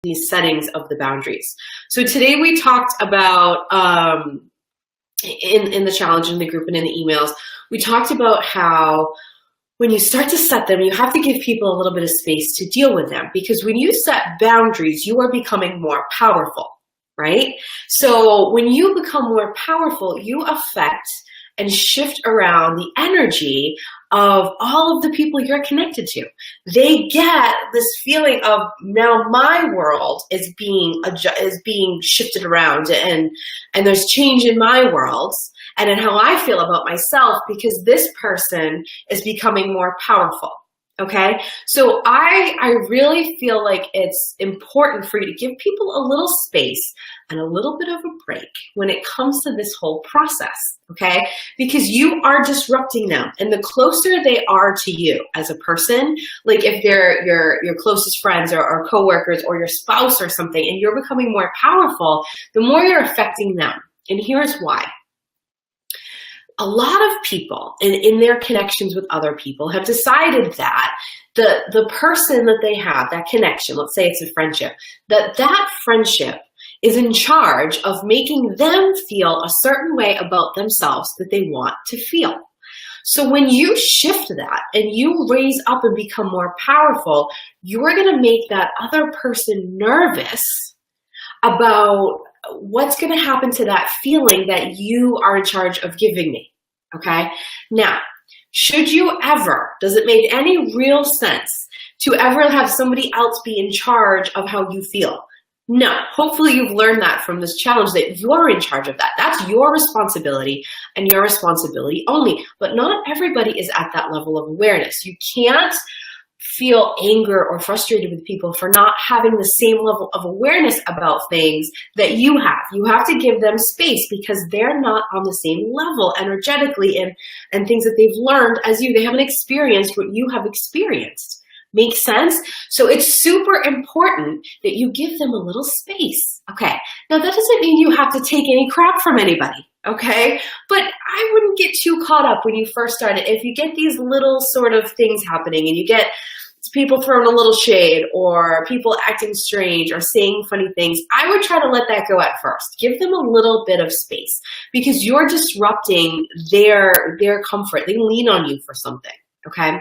these settings of the boundaries. So today we talked about, in the challenge, in the group, and in the emails, we talked about how when you start to set them, you have to give people a little bit of space to deal with them, because when you set boundaries, you are becoming more powerful, right? So when you become more powerful, you affect and shift around the energy of all of the people you're connected to. They get this feeling of, now my world is being shifted around, and there's change in my world and in how I feel about myself, because this person is becoming more powerful. Okay, so I really feel like it's important for you to give people a little space and a little bit of a break when it comes to this whole process, okay? Because you are disrupting them, and the closer they are to you as a person, like if they're your closest friends or coworkers or your spouse or something, and you're becoming more powerful, the more you're affecting them. And here's why. A lot of people in their connections with other people have decided that the person that they have, that connection, let's say it's a friendship, that friendship is in charge of making them feel a certain way about themselves that they want to feel. So when you shift that and you raise up and become more powerful, you're going to make that other person nervous about what's going to happen to that feeling that you are in charge of giving me, okay? Now, should you ever, does it make any real sense to ever have somebody else be in charge of how you feel? No. Hopefully you've learned that from this challenge, that you're in charge of that. That's your responsibility and your responsibility only. But not everybody is at that level of awareness. You can't feel anger or frustrated with people for not having the same level of awareness about things that you have. You have to give them space because they're not on the same level energetically and things that they've learned as you. They haven't experienced what you have experienced. Make sense? So it's super important that you give them a little space. Okay. Now that doesn't mean you have to take any crap from anybody. Okay. But I wouldn't get too caught up when you first started. If you get these little sort of things happening and you get people throwing a little shade or people acting strange or saying funny things, I would try to let that go at first. Give them a little bit of space because you're disrupting their comfort. They lean on you for something. Okay.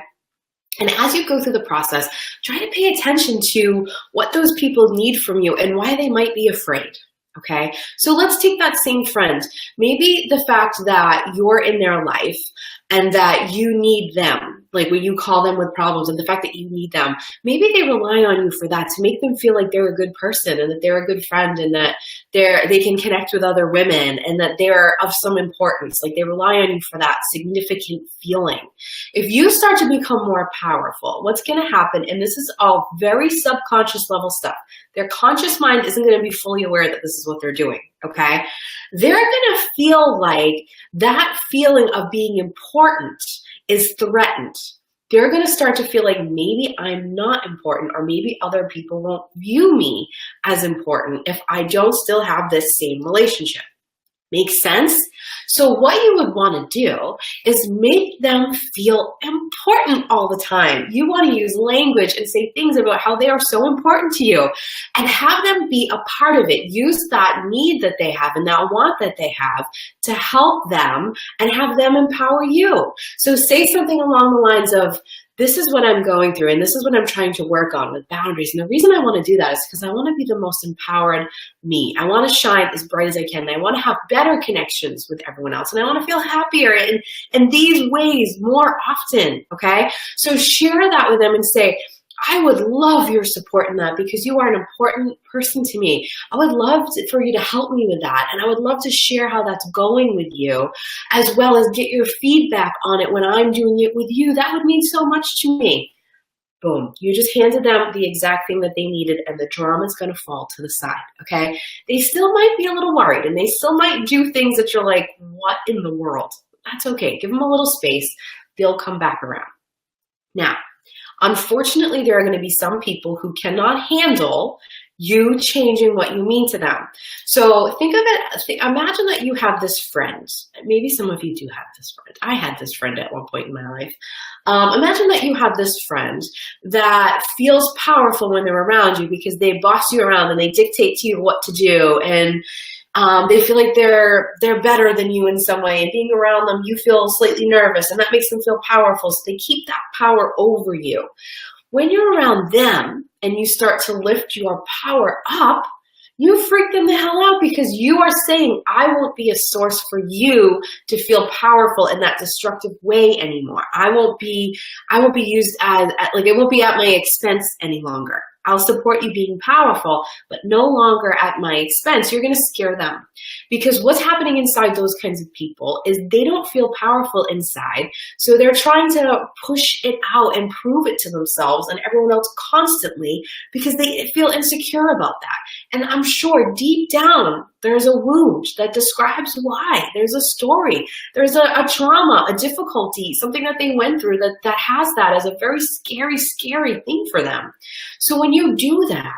And as you go through the process, try to pay attention to what those people need from you and why they might be afraid. Okay, so let's take that same friend. Maybe the fact that you're in their life and that you need them, like when you call them with problems, and the fact that you need them, maybe they rely on you for that to make them feel like they're a good person and that they're a good friend and that they can connect with other women and that they're of some importance. Like they rely on you for that significant feeling. If you start to become more powerful, what's going to happen, and this is all very subconscious level stuff, their conscious mind isn't going to be fully aware that this is what they're doing, okay? They're going to feel like that feeling of being important is threatened. They're going to start to feel like maybe I'm not important, or maybe other people won't view me as important if I don't still have this same relationship. Make sense? So what you would want to do is make them feel important all the time. You want to use language and say things about how they are so important to you and have them be a part of it. Use that need that they have and that want that they have to help them and have them empower you. So say something along the lines of, this is what I'm going through and this is what I'm trying to work on with boundaries. And the reason I want to do that is because I want to be the most empowered me. I want to shine as bright as I can. And I want to have better connections with everyone else. And I want to feel happier in these ways more often, okay? So share that with them and say, I would love your support in that because you are an important person to me. I would love for you to help me with that. And I would love to share how that's going with you, as well as get your feedback on it when I'm doing it with you. That would mean so much to me. Boom. You just handed them the exact thing that they needed and the drama is going to fall to the side, okay? They still might be a little worried and they still might do things that you're like, what in the world? That's okay. Give them a little space. They'll come back around. Now, unfortunately, there are going to be some people who cannot handle you changing what you mean to them. So think of it, imagine that you have this friend. Maybe some of you do have this friend. I had this friend at one point in my life. Imagine that you have this friend that feels powerful when they're around you because they boss you around and they dictate to you what to do, and they feel like they're better than you in some way, and being around them, you feel slightly nervous, and that makes them feel powerful, so they keep that power over you. When you're around them and you start to lift your power up, you freak them the hell out because you are saying, I won't be a source for you to feel powerful in that destructive way anymore. I won't be used as, like, it won't be at my expense any longer. I'll support you being powerful, but no longer at my expense. You're going to scare them, because what's happening inside those kinds of people is they don't feel powerful inside. So they're trying to push it out and prove it to themselves and everyone else constantly because they feel insecure about that. And I'm sure deep down, there's a wound that describes why. There's a story. There's a trauma, a difficulty, something that they went through that has that as a very scary, scary thing for them. So when you do that,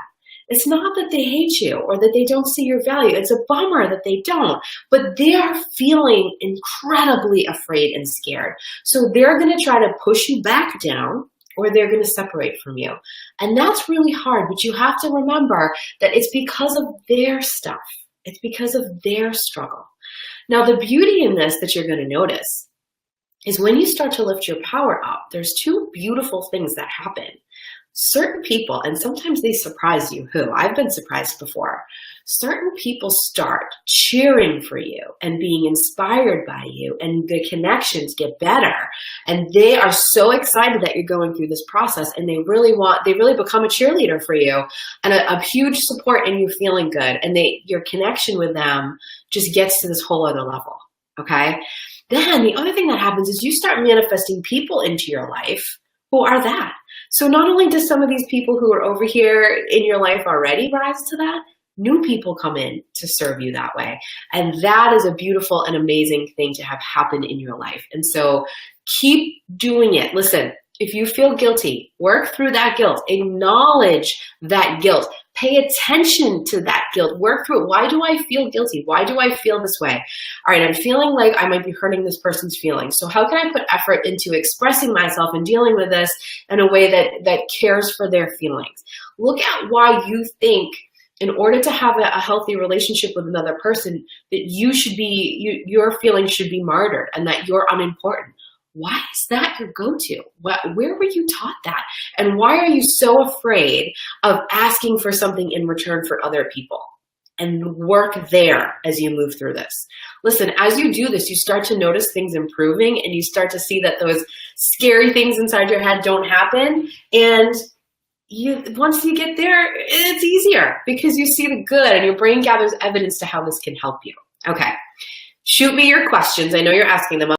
it's not that they hate you or that they don't see your value. It's a bummer that they don't, but they are feeling incredibly afraid and scared. So they're going to try to push you back down, or they're going to separate from you. And that's really hard, but you have to remember that it's because of their stuff. It's because of their struggle. Now, the beauty in this that you're going to notice is when you start to lift your power up, there's two beautiful things that happen. Certain people, and sometimes they surprise you, I've been surprised before, certain people start cheering for you and being inspired by you, and the connections get better, and they are so excited that you're going through this process, and they really become a cheerleader for you and a huge support in you feeling good, and your connection with them just gets to this whole other level, okay? Then the other thing that happens is you start manifesting people into your life who are that. So not only do some of these people who are over here in your life already rise to that, new people come in to serve you that way. And that is a beautiful and amazing thing to have happen in your life. And so keep doing it. Listen, if you feel guilty, work through that guilt. Acknowledge that guilt. Pay attention to that guilt. Work through it. Why do I feel guilty? Why do I feel this way? All right, I'm feeling like I might be hurting this person's feelings. So how can I put effort into expressing myself and dealing with this in a way that cares for their feelings? Look at why you think in order to have a healthy relationship with another person that your feelings should be martyred and that you're unimportant. Why is that your go-to? Where were you taught that? And why are you so afraid of asking for something in return for other people? And work there as you move through this. Listen, as you do this, you start to notice things improving, and you start to see that those scary things inside your head don't happen. And once you get there, it's easier because you see the good and your brain gathers evidence to how this can help you. Okay, shoot me your questions. I know you're asking them.